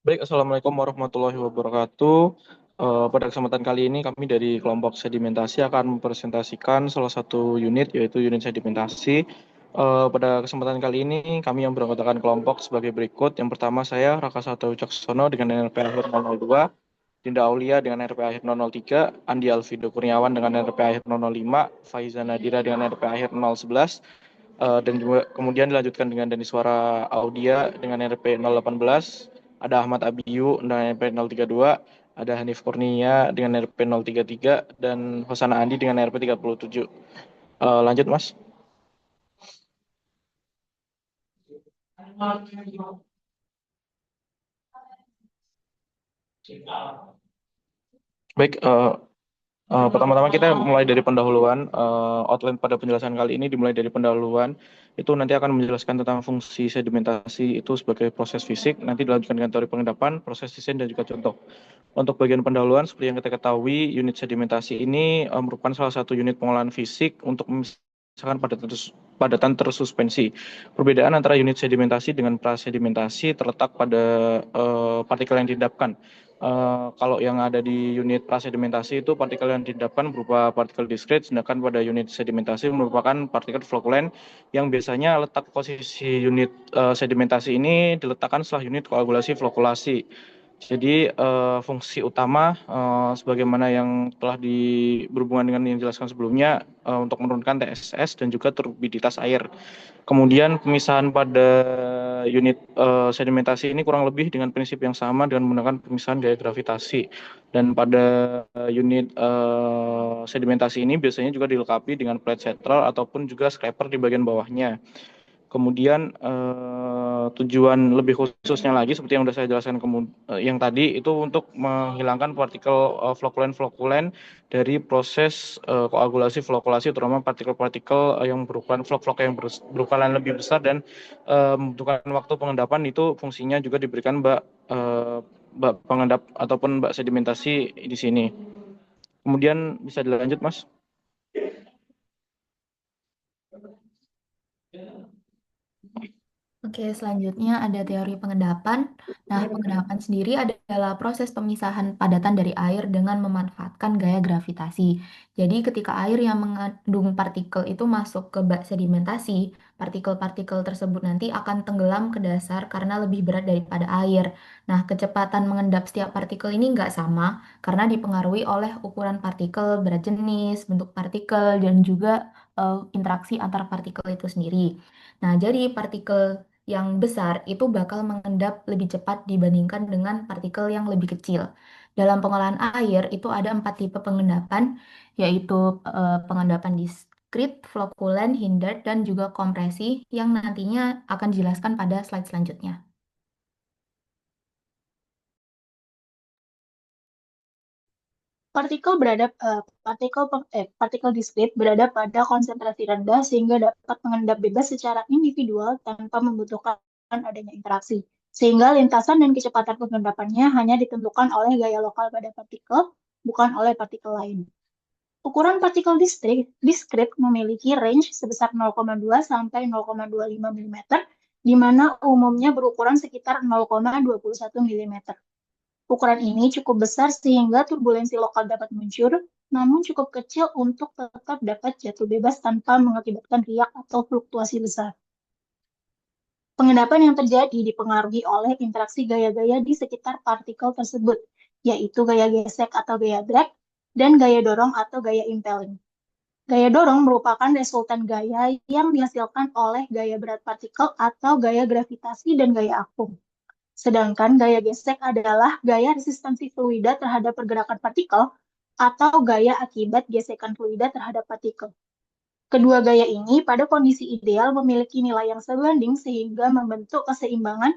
Baik, Assalamualaikum warahmatullahi wabarakatuh. Pada kesempatan kali ini kami dari kelompok sedimentasi akan mempresentasikan salah satu unit yaitu unit sedimentasi. Pada kesempatan kali ini kami yang beranggotakan kelompok sebagai berikut. Yang pertama saya Raka Sato Wicaksono dengan NRP akhir 002, Dinda Aulia dengan NRP akhir 003, Andi Alfido Kurniawan dengan NRP akhir 005, Faiza Nadira dengan NRP akhir 011, dan juga kemudian dilanjutkan dengan Dani Suara Audia dengan RP 018, ada Ahmad Abiyu dengan RP 032, ada Hanif Kurnia dengan RP 033, dan Hosana Andi dengan RP 37. Lanjut, Mas. Baik, pertama-tama kita mulai dari pendahuluan. Outline pada penjelasan kali ini dimulai dari pendahuluan. Itu nanti akan menjelaskan tentang fungsi sedimentasi itu sebagai proses fisik. Nanti dilanjutkan dengan teori pengendapan, proses desain, dan juga contoh. Untuk bagian pendahuluan, seperti yang kita ketahui, unit sedimentasi ini merupakan salah satu unit pengolahan fisik untuk memisahkan padatan tersuspensi. Perbedaan antara unit sedimentasi dengan prasedimentasi terletak pada partikel yang diendapkan. Kalau yang ada di unit prasedimentasi itu partikel yang diendapkan berupa partikel diskrit, sedangkan pada unit sedimentasi merupakan partikel flokulen yang biasanya letak posisi unit sedimentasi ini diletakkan setelah unit koagulasi flokulasi. Jadi fungsi utama sebagaimana yang telah berhubungan dengan yang dijelaskan sebelumnya untuk menurunkan TSS dan juga turbiditas air. Kemudian pemisahan pada unit sedimentasi ini kurang lebih dengan prinsip yang sama dengan menggunakan pemisahan gaya gravitasi. Dan pada unit sedimentasi ini biasanya juga dilengkapi dengan plate central ataupun juga scraper di bagian bawahnya. Kemudian tujuan lebih khususnya lagi seperti yang sudah saya jelaskan yang tadi itu untuk menghilangkan partikel flokulen-flokulen dari proses koagulasi flokulasi, terutama partikel-partikel yang berukuran flok-flok yang berukuran lebih besar dan membutuhkan waktu pengendapan. Itu fungsinya juga diberikan Mbak pengendap ataupun Mbak sedimentasi di sini. Kemudian bisa dilanjut, Mas. Oke, selanjutnya ada teori pengendapan. Nah, pengendapan sendiri adalah proses pemisahan padatan dari air dengan memanfaatkan gaya gravitasi. Jadi, ketika air yang mengandung partikel itu masuk ke bak sedimentasi, partikel-partikel tersebut nanti akan tenggelam ke dasar karena lebih berat daripada air. Nah, kecepatan mengendap setiap partikel ini nggak sama karena dipengaruhi oleh ukuran partikel, berat jenis, bentuk partikel, dan juga interaksi antar partikel itu sendiri. Nah, jadi partikel yang besar itu bakal mengendap lebih cepat dibandingkan dengan partikel yang lebih kecil. Dalam pengolahan air itu ada 4 tipe pengendapan, yaitu pengendapan diskrit, flokulen, hindered, dan juga kompresi yang nantinya akan dijelaskan pada slide selanjutnya. Partikel diskrit berada pada konsentrasi rendah sehingga dapat mengendap bebas secara individual tanpa membutuhkan adanya interaksi. Sehingga lintasan dan kecepatan pengendapannya hanya ditentukan oleh gaya lokal pada partikel, bukan oleh partikel lain. Ukuran partikel diskrit memiliki range sebesar 0,2 sampai 0,25 mm, di mana umumnya berukuran sekitar 0,21 mm. Ukuran ini cukup besar sehingga turbulensi lokal dapat muncul, namun cukup kecil untuk tetap dapat jatuh bebas tanpa mengakibatkan riak atau fluktuasi besar. Pengendapan yang terjadi dipengaruhi oleh interaksi gaya-gaya di sekitar partikel tersebut, yaitu gaya gesek atau gaya drag, dan gaya dorong atau gaya impelling. Gaya dorong merupakan resultan gaya yang dihasilkan oleh gaya berat partikel atau gaya gravitasi dan gaya apung. Sedangkan gaya gesek adalah gaya resistansi fluida terhadap pergerakan partikel atau gaya akibat gesekan fluida terhadap partikel. Kedua gaya ini pada kondisi ideal memiliki nilai yang sebanding sehingga membentuk keseimbangan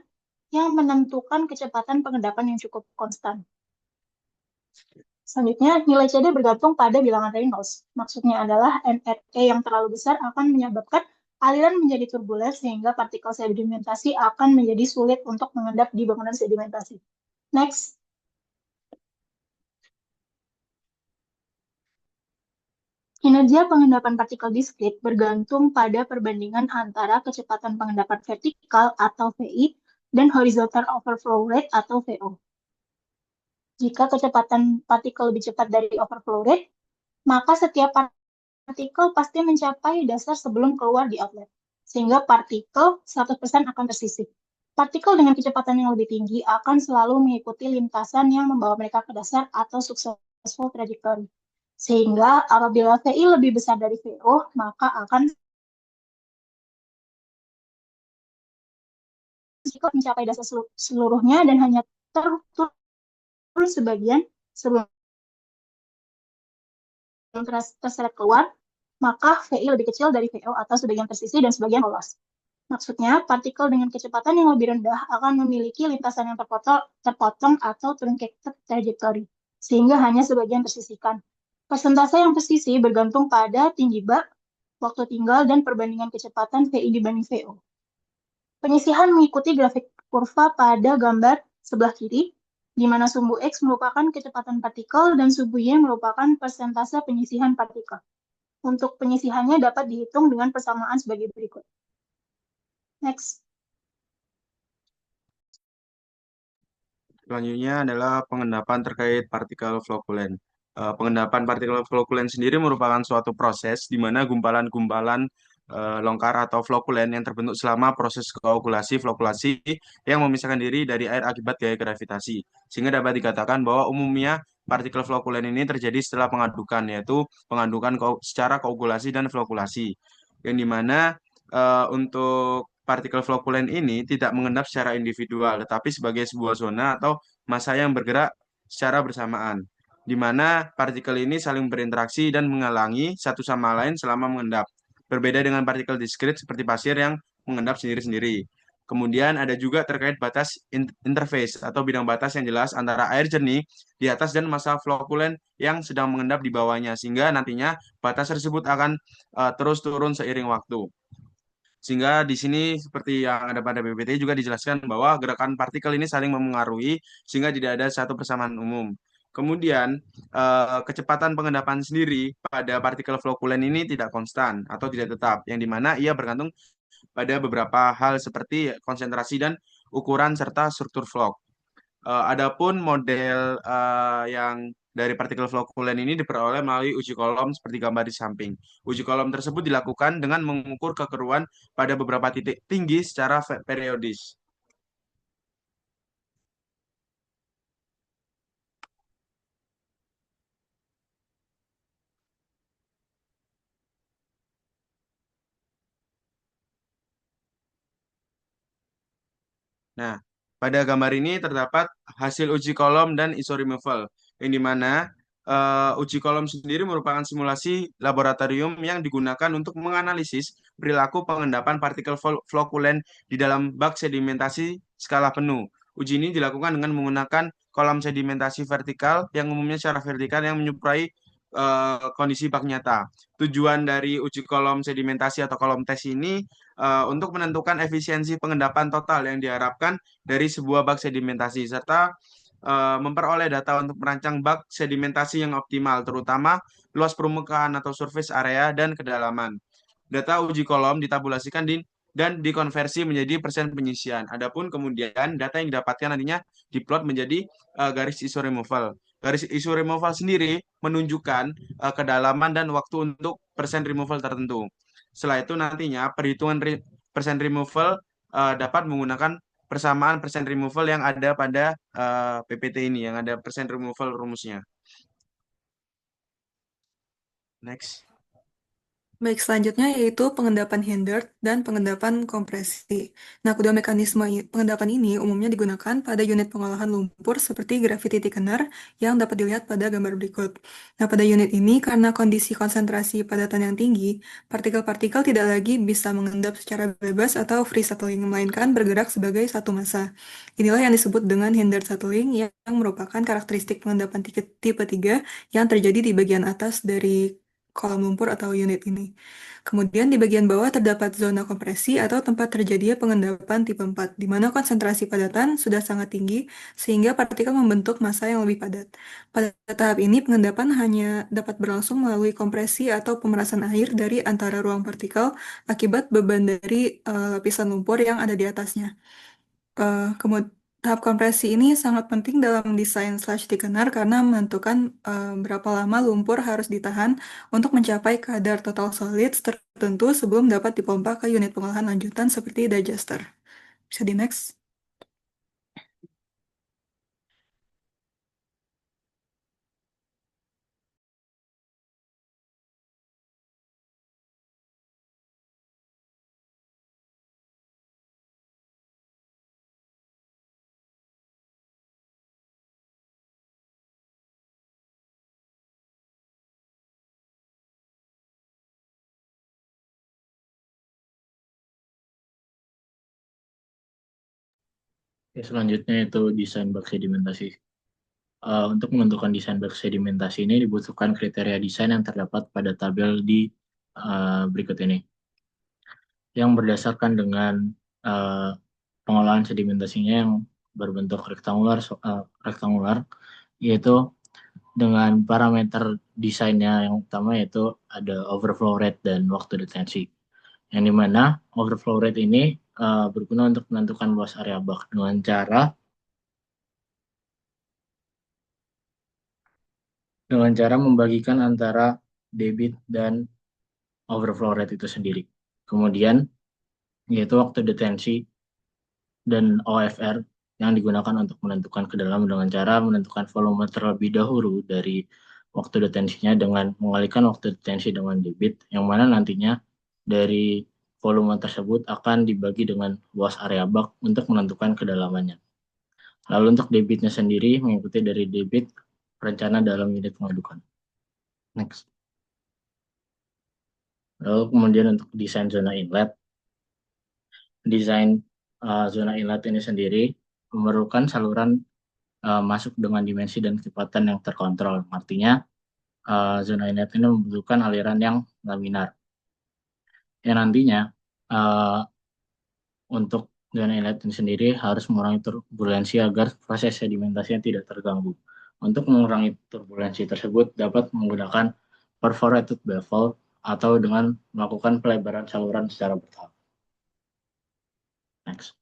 yang menentukan kecepatan pengendapan yang cukup konstan. Selanjutnya, nilai CD bergantung pada bilangan Reynolds. Maksudnya adalah NRE yang terlalu besar akan menyebabkan aliran menjadi turbulen sehingga partikel sedimentasi akan menjadi sulit untuk mengendap di bangunan sedimentasi. Next. Kinerja pengendapan partikel diskrit bergantung pada perbandingan antara kecepatan pengendapan vertikal atau VI dan horizontal overflow rate atau VO. Jika kecepatan partikel lebih cepat dari overflow rate, maka setiap partikel pasti mencapai dasar sebelum keluar di outlet, sehingga partikel 100% akan tersisih. Partikel dengan kecepatan yang lebih tinggi akan selalu mengikuti lintasan yang membawa mereka ke dasar atau successful trajectory. Sehingga apabila VI lebih besar dari VO, maka akan mencapai dasar seluruhnya dan hanya turun sebagian sebelum terseret keluar, maka VI lebih kecil dari VO atau sebagian tersisih dan sebagian lolos. Maksudnya, partikel dengan kecepatan yang lebih rendah akan memiliki lintasan yang terpotong atau truncated trajectory, sehingga hanya sebagian tersisihkan. Persentase yang tersisih bergantung pada tinggi bak, waktu tinggal, dan perbandingan kecepatan VI dibanding VO. Penyisihan mengikuti grafik kurva pada gambar sebelah kiri, di mana sumbu X merupakan kecepatan partikel dan sumbu Y merupakan persentase penyisihan partikel. Untuk penyisihannya dapat dihitung dengan persamaan sebagai berikut. Next. Selanjutnya adalah pengendapan terkait partikel flocculant. Pengendapan partikel flocculant sendiri merupakan suatu proses di mana gumpalan-gumpalan longkar atau flocculant yang terbentuk selama proses flocculasi yang memisahkan diri dari air akibat gaya gravitasi. Sehingga dapat dikatakan bahwa umumnya partikel flocculant ini terjadi setelah pengadukan, yaitu pengadukan secara koagulasi dan flocculasi. Yang dimana untuk partikel flocculant ini tidak mengendap secara individual, tetapi sebagai sebuah zona atau massa yang bergerak secara bersamaan, di mana partikel ini saling berinteraksi dan menghalangi satu sama lain selama mengendap. Berbeda dengan partikel diskrit seperti pasir yang mengendap sendiri-sendiri. Kemudian ada juga terkait batas interface atau bidang batas yang jelas antara air jernih di atas dan massa flocculant yang sedang mengendap di bawahnya, sehingga nantinya batas tersebut akan terus turun seiring waktu. Sehingga di sini seperti yang ada pada PPT juga dijelaskan bahwa gerakan partikel ini saling memengaruhi sehingga tidak ada satu persamaan umum. Kemudian kecepatan pengendapan sendiri pada partikel flocculant ini tidak konstan atau tidak tetap, yang dimana ia bergantung pada beberapa hal seperti konsentrasi dan ukuran serta struktur flock. Adapun model yang dari partikel flocculant ini diperoleh melalui uji kolom seperti gambar di samping. Uji kolom tersebut dilakukan dengan mengukur kekeruan pada beberapa titik tinggi secara periodis. Nah, pada gambar ini terdapat hasil uji kolom dan iso removal, yang dimana uji kolom sendiri merupakan simulasi laboratorium yang digunakan untuk menganalisis perilaku pengendapan partikel flocculant di dalam bak sedimentasi skala penuh. Uji ini dilakukan dengan menggunakan kolam sedimentasi vertikal yang umumnya secara vertikal yang menyuplai kondisi bak nyata. Tujuan dari uji kolom sedimentasi atau kolom tes ini untuk menentukan efisiensi pengendapan total yang diharapkan dari sebuah bak sedimentasi serta memperoleh data untuk merancang bak sedimentasi yang optimal, terutama luas permukaan atau surface area dan kedalaman. Data uji kolom ditabulasikan dan dikonversi menjadi persen penyisian. Adapun kemudian data yang didapatkan nantinya diplot menjadi garis iso removal. Garis iso removal sendiri menunjukkan kedalaman dan waktu untuk persen removal tertentu. Setelah itu nantinya perhitungan persen removal dapat menggunakan persamaan persen removal yang ada pada PPT ini, yang ada persen removal rumusnya. Next. Baik, selanjutnya yaitu pengendapan hindered dan pengendapan kompresi. Nah, kedua mekanisme pengendapan ini umumnya digunakan pada unit pengolahan lumpur seperti gravity thickener yang dapat dilihat pada gambar berikut. Nah, pada unit ini karena kondisi konsentrasi padatan yang tinggi, partikel-partikel tidak lagi bisa mengendap secara bebas atau free settling, melainkan bergerak sebagai satu massa. Inilah yang disebut dengan hindered settling yang merupakan karakteristik pengendapan tipe 3 yang terjadi di bagian atas dari kolam lumpur atau unit ini. Kemudian di bagian bawah terdapat zona kompresi atau tempat terjadinya pengendapan tipe 4, di mana konsentrasi padatan sudah sangat tinggi sehingga partikel membentuk massa yang lebih padat. Pada tahap ini pengendapan hanya dapat berlangsung melalui kompresi atau pemerasan air dari antara ruang partikel akibat beban dari lapisan lumpur yang ada di atasnya. Tahap kompresi ini sangat penting dalam desain slash thickener karena menentukan berapa lama lumpur harus ditahan untuk mencapai kadar total solids tertentu sebelum dapat dipompa ke unit pengolahan lanjutan seperti digester. Bisa di next. Ya, selanjutnya itu desain bak sedimentasi. Untuk menentukan desain bak sedimentasi ini dibutuhkan kriteria desain yang terdapat pada tabel di berikut ini. Yang berdasarkan dengan uh, pengolahan sedimentasinya yang berbentuk rektangular, yaitu dengan parameter desainnya yang utama yaitu ada overflow rate dan waktu detensi. Yang dimana overflow rate ini berguna untuk menentukan luas area bak dengan cara membagikan antara debit dan overflow rate itu sendiri. Kemudian yaitu waktu detensi dan OFR yang digunakan untuk menentukan kedalaman dengan cara menentukan volume terlebih dahulu dari waktu detensinya dengan mengalihkan waktu detensi dengan debit, yang mana nantinya dari volume tersebut akan dibagi dengan luas area bak untuk menentukan kedalamannya. Lalu untuk debitnya sendiri mengikuti dari debit rencana dalam unit pengadukan. Next. Lalu kemudian untuk desain zona inlet, desain zona inlet ini sendiri memerlukan saluran masuk dengan dimensi dan kecepatan yang terkontrol. Artinya zona inlet ini membutuhkan aliran yang laminar. Yang nantinya uh, untuk zona inlet ini sendiri harus mengurangi turbulensi agar proses sedimentasinya tidak terganggu. Untuk mengurangi turbulensi tersebut dapat menggunakan perforated bevel atau dengan melakukan pelebaran saluran secara bertahap. Next.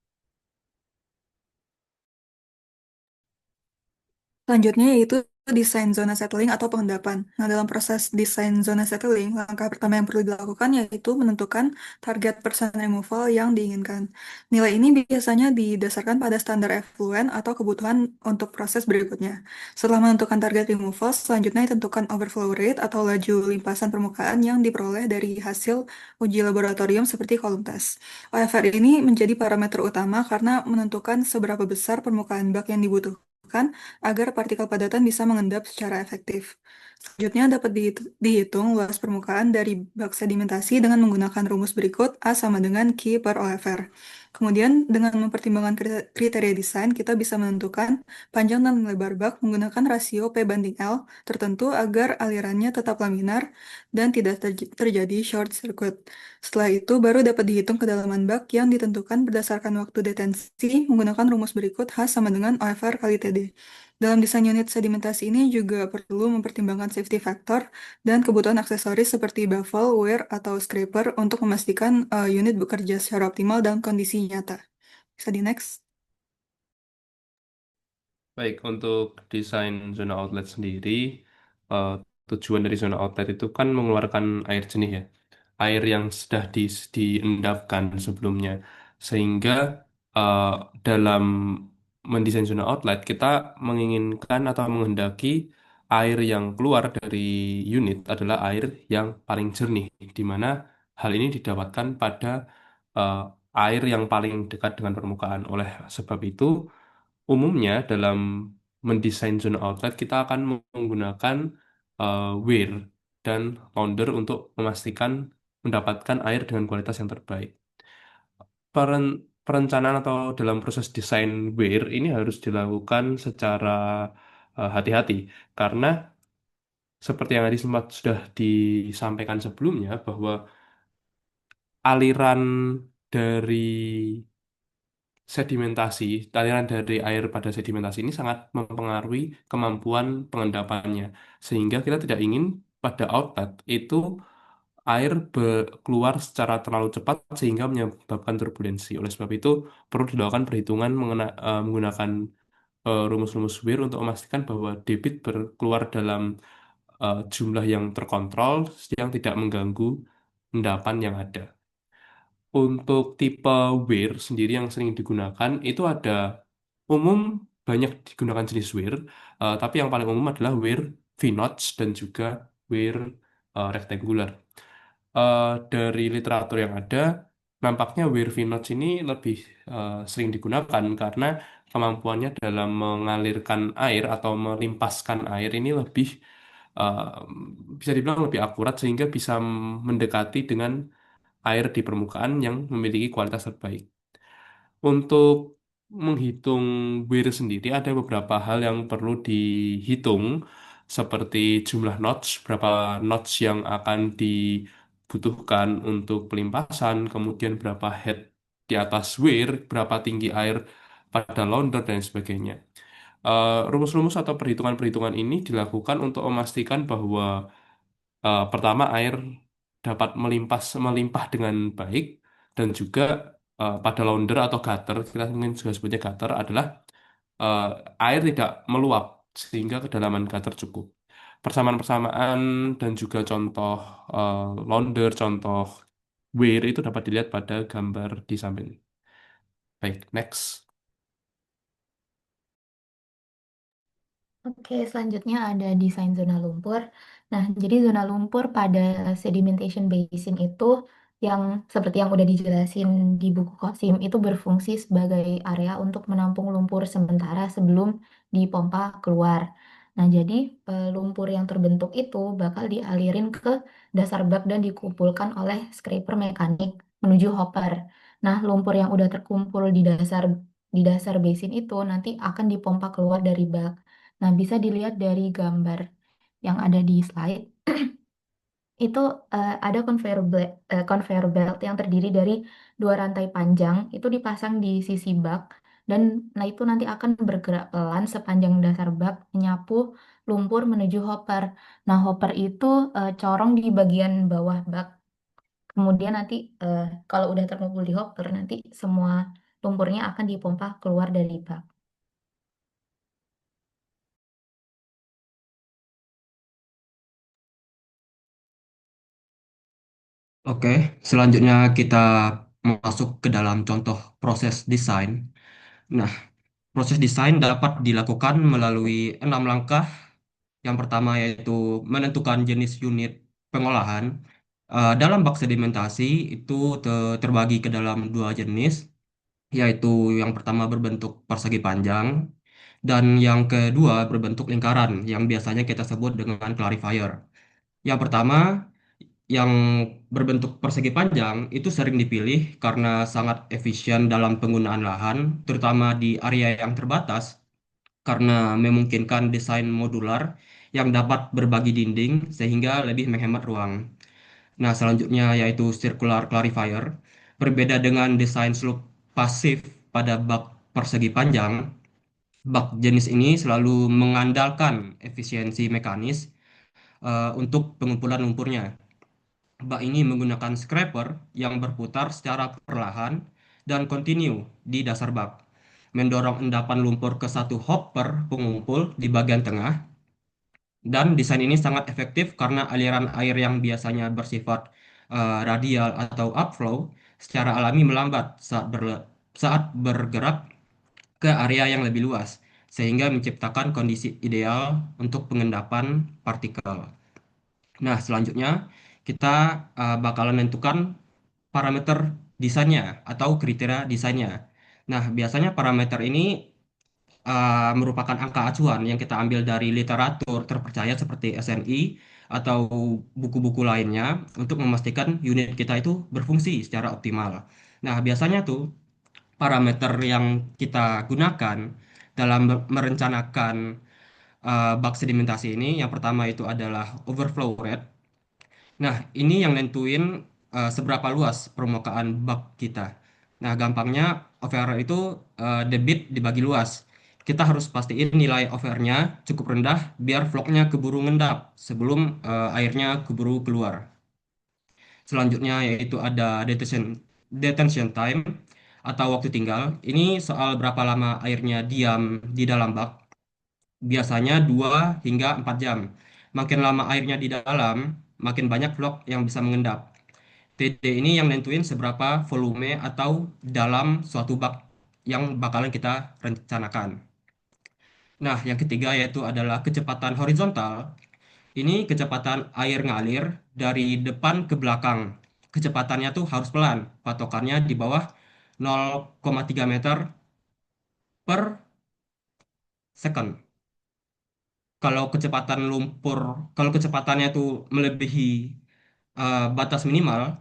Selanjutnya yaitu desain zona settling atau pengendapan. Nah, dalam proses desain zona settling, langkah pertama yang perlu dilakukan yaitu menentukan target percent removal yang diinginkan. Nilai ini biasanya didasarkan pada standar effluent atau kebutuhan untuk proses berikutnya. Setelah menentukan target removal, selanjutnya ditentukan overflow rate atau laju limpasan permukaan yang diperoleh dari hasil uji laboratorium seperti kolom tes. OFR ini menjadi parameter utama karena menentukan seberapa besar permukaan bak yang dibutuhkan agar partikel padatan bisa mengendap secara efektif. Selanjutnya dapat dihitung luas permukaan dari bak sedimentasi dengan menggunakan rumus berikut A sama dengan Q per OFR. Kemudian dengan mempertimbangkan kriteria desain, kita bisa menentukan panjang dan lebar bak menggunakan rasio P banding L tertentu agar alirannya tetap laminar dan tidak terjadi short circuit. Setelah itu baru dapat dihitung kedalaman bak yang ditentukan berdasarkan waktu detensi menggunakan rumus berikut H sama dengan OFR kali TD. Dalam desain unit sedimentasi ini juga perlu mempertimbangkan safety factor dan kebutuhan aksesoris seperti baffle, weir, atau scraper untuk memastikan unit bekerja secara optimal dalam kondisi nyata. Bisa di next. Baik, untuk desain zona outlet sendiri, eh, tujuan dari zona outlet itu kan mengeluarkan air jernih ya, air yang sudah diendapkan sebelumnya, sehingga eh, dalam mendesain zona outlet kita menginginkan atau menghendaki air yang keluar dari unit adalah air yang paling jernih, di mana hal ini didapatkan pada eh, air yang paling dekat dengan permukaan. Oleh sebab itu, umumnya dalam mendesain zona outlet kita akan menggunakan weir dan launder untuk memastikan mendapatkan air dengan kualitas yang terbaik. Perencanaan atau dalam proses desain weir ini harus dilakukan secara hati-hati karena seperti yang tadi sempat sudah disampaikan sebelumnya bahwa aliran dari sedimentasi, aliran dari air pada sedimentasi ini sangat mempengaruhi kemampuan pengendapannya. Sehingga kita tidak ingin pada outlet itu air keluar secara terlalu cepat sehingga menyebabkan turbulensi. Oleh sebab itu, perlu dilakukan perhitungan menggunakan rumus-rumus Weir untuk memastikan bahwa debit keluar dalam jumlah yang terkontrol yang tidak mengganggu endapan yang ada. Untuk tipe weir sendiri yang sering digunakan itu ada umum banyak digunakan jenis weir, tapi yang paling umum adalah weir V-notch dan juga weir rectangular. Dari literatur yang ada, nampaknya weir V-notch ini lebih sering digunakan karena kemampuannya dalam mengalirkan air atau melimpaskan air ini lebih uh, bisa dibilang lebih akurat sehingga bisa mendekati dengan air di permukaan yang memiliki kualitas terbaik. Untuk menghitung weir sendiri ada beberapa hal yang perlu dihitung seperti jumlah notch, berapa notch yang akan dibutuhkan untuk pelimpasan, kemudian berapa head di atas weir, berapa tinggi air pada launder dan sebagainya. Rumus-rumus atau perhitungan-perhitungan ini dilakukan untuk memastikan bahwa pertama air dapat melimpah dengan baik dan juga pada launder atau gutter kita mungkin juga sebutnya gutter adalah eh, air tidak meluap sehingga kedalaman gutter cukup. Persamaan-persamaan dan juga contoh launder, contoh weir itu dapat dilihat pada gambar di samping. Baik, next. Oke, selanjutnya ada desain zona lumpur. Nah, jadi zona lumpur pada sedimentation basin itu yang seperti yang udah dijelasin di buku Kosim itu berfungsi sebagai area untuk menampung lumpur sementara sebelum dipompa keluar. Nah, jadi lumpur yang terbentuk itu bakal dialirin ke dasar bak dan dikumpulkan oleh scraper mekanik menuju hopper. Nah, lumpur yang udah terkumpul di dasar basin itu nanti akan dipompa keluar dari bak. Nah, bisa dilihat dari gambar yang ada di slide. Itu ada conveyor belt yang terdiri dari dua rantai panjang, itu dipasang di sisi bak, dan nah itu nanti akan bergerak pelan sepanjang dasar bak, menyapu lumpur menuju hopper. Nah, hopper itu corong di bagian bawah bak. Kemudian nanti kalau udah terkumpul di hopper, nanti semua lumpurnya akan dipompa keluar dari bak. Oke, selanjutnya kita masuk ke dalam contoh proses desain. Nah, proses desain dapat dilakukan melalui 6 langkah. Yang pertama yaitu menentukan jenis unit pengolahan. Dalam bak sedimentasi itu terbagi ke dalam dua jenis, yaitu yang pertama berbentuk persegi panjang dan yang kedua berbentuk lingkaran yang biasanya kita sebut dengan clarifier. Yang pertama yang berbentuk persegi panjang itu sering dipilih karena sangat efisien dalam penggunaan lahan, terutama di area yang terbatas, karena memungkinkan desain modular yang dapat berbagi dinding sehingga lebih menghemat ruang. Nah, selanjutnya yaitu circular clarifier. Berbeda dengan desain slope pasif pada bak persegi panjang, bak jenis ini selalu mengandalkan efisiensi mekanis untuk pengumpulan lumpurnya. Bak ini menggunakan scraper yang berputar secara perlahan dan kontinu di dasar bak, mendorong endapan lumpur ke satu hopper pengumpul di bagian tengah. Dan desain ini sangat efektif karena aliran air yang biasanya bersifat radial atau upflow secara alami melambat saat bergerak ke area yang lebih luas, sehingga menciptakan kondisi ideal untuk pengendapan partikel. Nah, selanjutnya kita bakalan menentukan parameter desainnya atau kriteria desainnya. Nah, biasanya parameter ini merupakan angka acuan yang kita ambil dari literatur terpercaya seperti SNI atau buku-buku lainnya untuk memastikan unit kita itu berfungsi secara optimal. Nah, biasanya tuh parameter yang kita gunakan dalam merencanakan bak sedimentasi ini, yang pertama itu adalah overflow rate. Nah, ini yang nentuin seberapa luas permukaan bak kita. Nah, gampangnya OVR itu debit dibagi luas. Kita harus pastiin nilai OVR-nya cukup rendah biar vlognya keburu ngendap sebelum airnya keburu keluar. Selanjutnya yaitu ada detention time atau waktu tinggal. Ini soal berapa lama airnya diam di dalam bak. Biasanya 2 hingga 4 jam. Makin lama airnya di dalam, makin banyak vlog yang bisa mengendap. TD ini yang nentuin seberapa volume atau dalam suatu bak yang bakalan kita rencanakan. Nah, yang ketiga yaitu adalah kecepatan horizontal. Ini kecepatan air ngalir dari depan ke belakang. Kecepatannya tuh harus pelan. Patokannya di bawah 0,3 meter per second. Kalau kecepatan lumpur, kalau kecepatannya tuh melebihi batas minimal,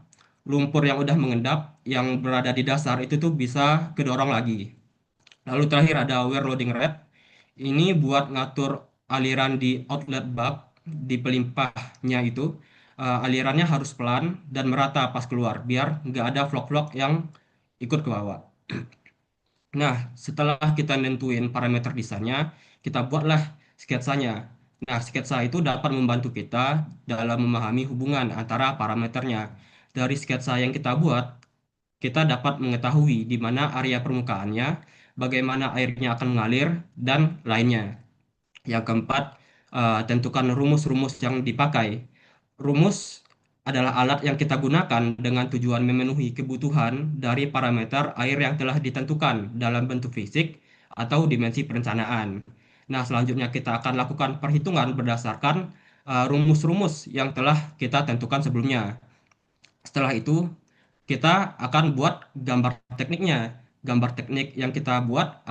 lumpur yang udah mengendap, yang berada di dasar itu tuh bisa kedorong lagi. Lalu terakhir ada wear loading rate. Ini buat ngatur aliran di outlet bag, di pelimpahnya itu. Alirannya harus pelan dan merata pas keluar, biar nggak ada vlog-vlog yang ikut ke bawah. Nah, setelah kita nentuin parameter desainnya, kita buatlah sketsanya. Nah, sketsa itu dapat membantu kita dalam memahami hubungan antara parameternya. Dari sketsa yang kita buat, kita dapat mengetahui di mana area permukaannya, bagaimana airnya akan mengalir, dan lainnya. Yang keempat, tentukan rumus-rumus yang dipakai. Rumus adalah alat yang kita gunakan dengan tujuan memenuhi kebutuhan dari parameter air yang telah ditentukan dalam bentuk fisik atau dimensi perencanaan. Nah, selanjutnya kita akan lakukan perhitungan berdasarkan rumus-rumus yang telah kita tentukan sebelumnya. Setelah itu, kita akan buat gambar tekniknya. Gambar teknik yang kita buat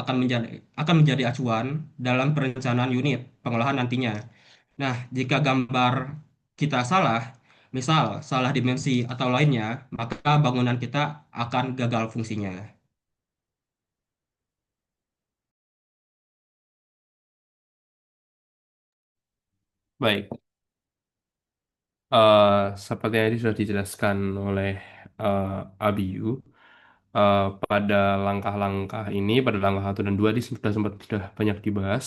akan menjadi acuan dalam perencanaan unit pengolahan nantinya. Nah, jika gambar kita salah, misal salah dimensi atau lainnya, maka bangunan kita akan gagal fungsinya. Baik, Eh, seperti yang tadi sudah dijelaskan oleh eh, Abiyu, pada langkah-langkah ini, pada langkah 1 dan 2 ini sudah banyak dibahas.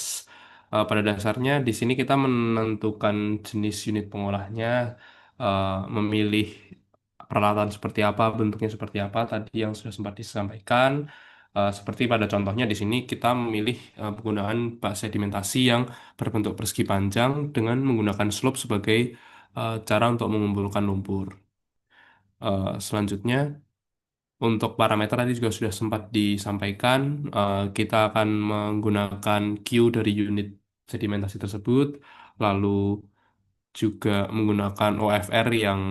Pada dasarnya di sini kita menentukan jenis unit pengolahnya, memilih peralatan seperti apa, bentuknya seperti apa, tadi yang sudah sempat disampaikan. Seperti pada contohnya di sini kita memilih penggunaan bak sedimentasi yang berbentuk persegi panjang dengan menggunakan slope sebagai cara untuk mengumpulkan lumpur. Selanjutnya, untuk parameter tadi juga sudah sempat disampaikan, kita akan menggunakan Q dari unit sedimentasi tersebut, lalu juga menggunakan OFR yang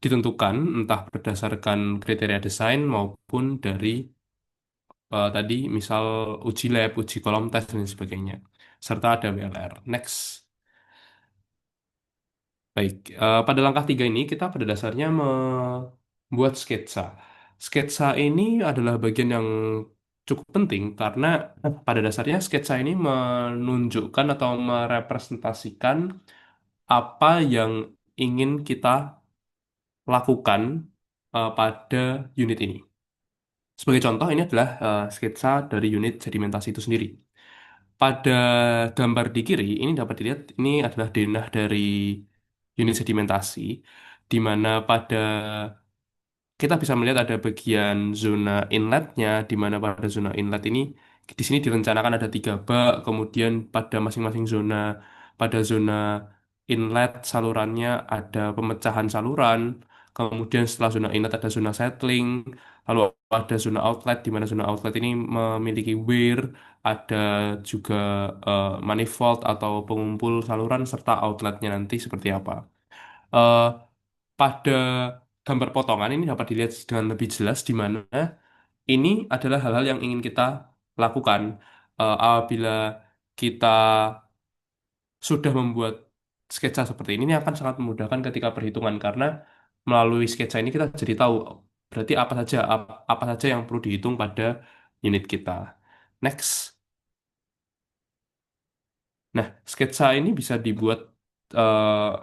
ditentukan entah berdasarkan kriteria desain maupun dari tadi misal uji lab, uji kolom tes dan sebagainya, serta ada WLR. Next. Baik, pada langkah 3 ini kita pada dasarnya membuat sketsa. Sketsa ini adalah bagian yang cukup penting karena pada dasarnya sketsa ini menunjukkan atau merepresentasikan apa yang ingin kita lakukan pada unit ini. Sebagai contoh, ini adalah sketsa dari unit sedimentasi itu sendiri. Pada gambar di kiri, ini dapat dilihat ini adalah denah dari unit sedimentasi, di mana pada kita bisa melihat ada bagian zona inletnya, di mana pada zona inlet ini di sini direncanakan ada 3 bak, kemudian pada masing-masing zona, pada zona inlet salurannya ada pemecahan saluran, kemudian setelah zona inlet ada zona settling, lalu ada zona outlet, di mana zona outlet ini memiliki weir, ada juga manifold atau pengumpul saluran serta outletnya nanti seperti apa. Eh, pada gambar potongan ini dapat dilihat dengan lebih jelas di mana ini adalah hal-hal yang ingin kita lakukan apabila kita sudah membuat sketsa seperti ini akan sangat memudahkan ketika perhitungan karena melalui sketsa ini kita jadi tahu berarti apa saja yang perlu dihitung pada unit kita. Next. Nah, sketsa ini bisa dibuat eh,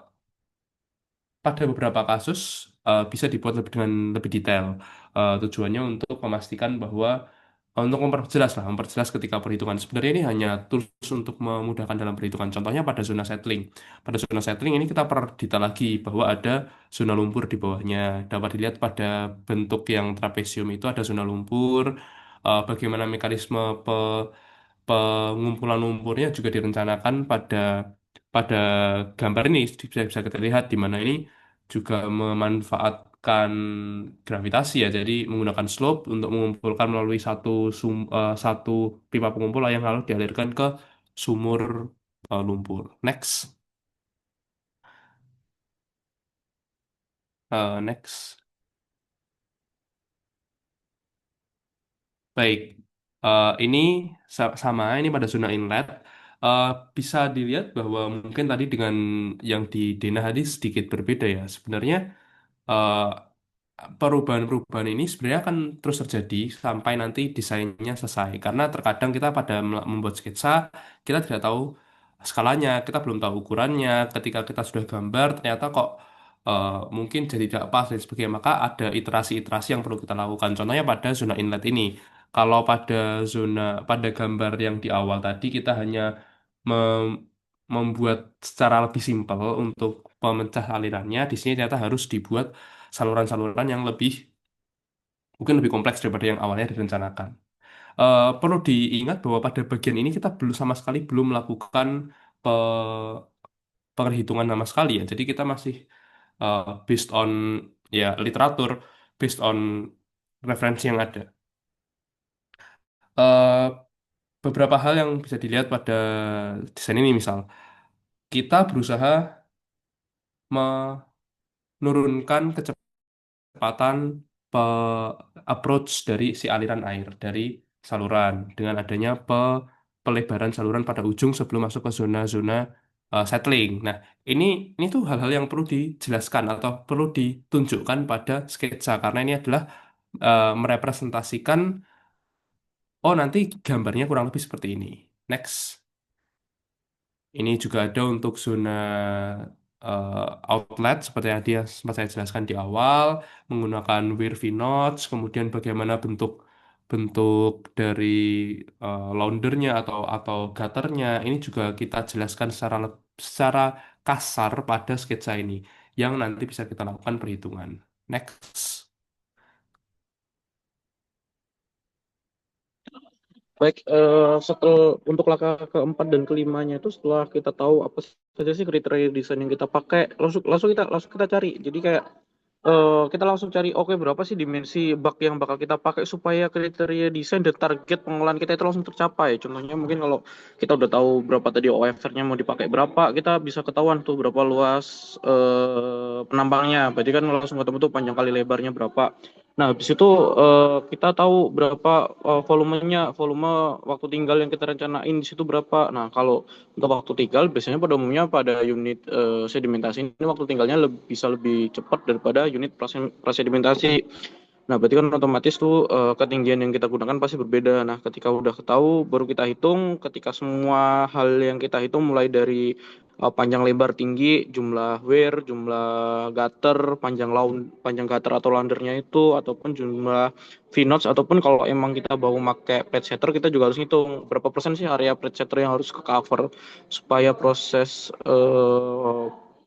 pada beberapa kasus bisa dibuat dengan lebih detail. Tujuannya untuk memastikan bahwa untuk memperjelas ketika perhitungan. Sebenarnya ini hanya tools untuk memudahkan dalam perhitungan. Contohnya pada zona settling. Pada zona settling ini kita perlu detail lagi bahwa ada zona lumpur di bawahnya. Dapat dilihat pada bentuk yang trapesium itu ada zona lumpur. Bagaimana mekanisme pengumpulan lumpurnya juga direncanakan pada gambar ini bisa kita lihat di mana ini juga memanfaatkan gravitasi ya. Jadi menggunakan slope untuk mengumpulkan melalui satu pipa pengumpul yang lalu dialirkan ke sumur lumpur. Next. Next. Baik. Ini sama ini pada zona inlet. Eh, Bisa dilihat bahwa mungkin tadi dengan yang di Dena tadi sedikit berbeda ya. Sebenarnya eh, perubahan-perubahan ini sebenarnya akan terus terjadi sampai nanti desainnya selesai. Karena terkadang kita pada membuat sketsa, kita tidak tahu skalanya, kita belum tahu ukurannya. Ketika kita sudah gambar, ternyata kok mungkin jadi tidak pas dan sebagainya. Maka ada iterasi-iterasi yang perlu kita lakukan. Contohnya pada zona inlet ini. Kalau pada gambar yang di awal tadi, kita hanya mem- membuat secara lebih simpel untuk pemecah alirannya. Di sini ternyata harus dibuat saluran-saluran yang mungkin lebih kompleks daripada yang awalnya direncanakan. Perlu diingat bahwa pada bagian ini kita belum sama sekali belum melakukan pe- perhitungan sama sekali ya. Jadi kita masih based on ya literatur, based on referensi yang ada. Eh, Beberapa hal yang bisa dilihat pada desain ini misal kita berusaha menurunkan kecepatan approach dari si aliran air dari saluran dengan adanya pelebaran saluran pada ujung sebelum masuk ke zona-zona settling. Nah, ini ini tuh hal-hal yang perlu dijelaskan atau perlu ditunjukkan pada sketsa karena ini adalah merepresentasikan nanti gambarnya kurang lebih seperti ini. Next. Ini juga ada untuk zona outlet seperti yang dia sempat saya jelaskan di awal, menggunakan Wurfi nodes, kemudian bagaimana bentuk bentuk dari laundernya atau gutternya. Ini juga kita jelaskan secara kasar pada sketsa ini, yang nanti bisa kita lakukan perhitungan. Next. Baik, setelah untuk langkah keempat dan kelimanya itu setelah kita tahu apa saja sih kriteria desain yang kita pakai, langsung kita cari. Jadi kayak kita langsung cari oke berapa sih dimensi bak yang bakal kita pakai supaya kriteria desain dan target pengolahan kita itu langsung tercapai. Contohnya mungkin kalau kita udah tahu berapa tadi OFR-nya mau dipakai berapa, kita bisa ketahuan tuh berapa luas penambangnya. Berarti kan langsung ketemu tuh panjang kali lebarnya berapa. Nah, habis itu kita tahu berapa volume waktu tinggal yang kita rencanain di situ berapa. Nah, kalau untuk waktu tinggal biasanya pada umumnya pada unit sedimentasi ini waktu tinggalnya bisa lebih cepat daripada unit prasedimentasi. Nah, berarti kan otomatis tuh ketinggian yang kita gunakan pasti berbeda. Nah, ketika udah ketahui baru kita hitung, ketika semua hal yang kita hitung mulai dari panjang lebar tinggi, jumlah weir, jumlah gutter, panjang gutter atau laundernya itu ataupun jumlah V-notes ataupun kalau emang kita mau pakai plate setter kita juga harus hitung berapa persen sih area plate setter yang harus ke cover supaya proses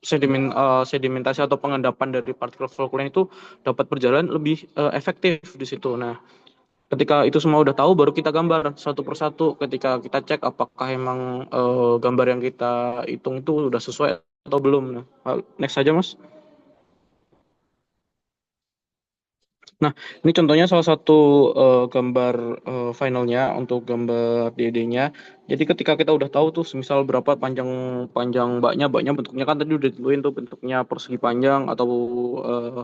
sedimentasi atau pengendapan dari partikel flocculant itu dapat berjalan lebih efektif di situ. Nah, ketika itu semua udah tahu, baru kita gambar satu persatu. Ketika kita cek apakah emang gambar yang kita hitung itu udah sesuai atau belum. Nah, next aja, Mas. Nah, ini contohnya salah satu gambar finalnya untuk gambar DD-nya. Jadi ketika kita udah tahu tuh, misal berapa panjang panjang baknya bentuknya kan tadi udah ditentuin tuh bentuknya persegi panjang atau eh,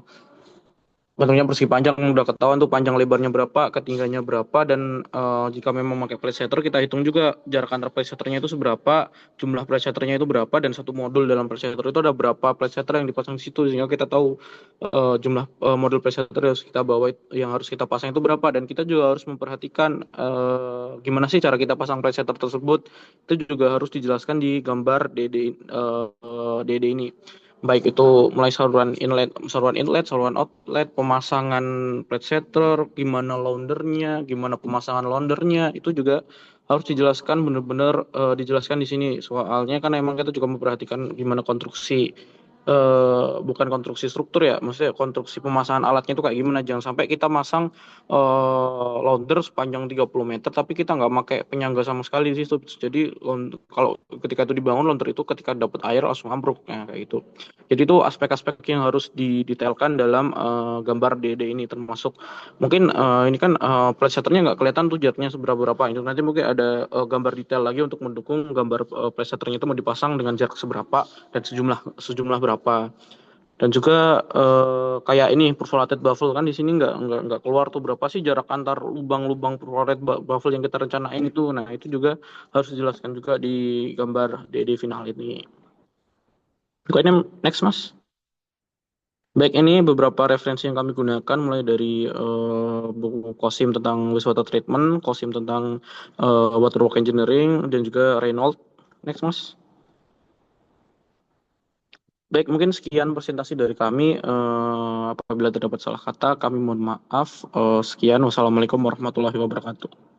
bentuknya persegi panjang udah ketahuan tuh panjang lebarnya berapa, ketinggiannya berapa, dan jika memang pakai plate setter kita hitung juga jarak antar plate setternya itu seberapa, jumlah plate setternya itu berapa, dan satu modul dalam plate setter itu ada berapa plate setter yang dipasang di situ sehingga kita tahu jumlah modul plate setter yang harus kita bawa yang harus kita pasang itu berapa, dan kita juga harus memperhatikan gimana sih cara kita pasang plate setter tersebut itu juga harus dijelaskan di gambar DD ini. baik itu mulai saluran inlet, saluran outlet, pemasangan plate setter, gimana laundernya, gimana pemasangan laundernya, itu juga harus dijelaskan benar-benar dijelaskan di sini. Soalnya kan emang kita juga memperhatikan gimana konstruksi bukan konstruksi struktur ya, maksudnya konstruksi pemasangan alatnya itu kayak gimana. Jangan sampai kita masang launder sepanjang 30 meter tapi kita nggak pakai penyangga sama sekali di situ. Jadi kalau ketika itu dibangun launder itu ketika dapat air langsung ambruk, nah, kayak gitu. Jadi itu aspek-aspek yang harus didetailkan dalam gambar DD ini, termasuk mungkin ini kan plate setternya nggak kelihatan tuh jatnya seberapa itu, nanti mungkin ada gambar detail lagi untuk mendukung gambar plate setternya itu mau dipasang dengan jarak seberapa dan sejumlah berapa. Dan juga kayak ini perforated baffle kan di sini nggak keluar tuh berapa sih jarak antar lubang-lubang perforated baffle yang kita rencanain itu. Nah, itu juga harus dijelaskan juga di gambar DD final ini. Pokoknya next, Mas. Baik, ini beberapa referensi yang kami gunakan mulai dari buku Kosim tentang wastewater treatment, Kosim tentang waterwork engineering, dan juga Reynolds. Next, Mas. Baik, mungkin sekian presentasi dari kami. Apabila terdapat salah kata, kami mohon maaf. Sekian, wassalamualaikum warahmatullahi wabarakatuh.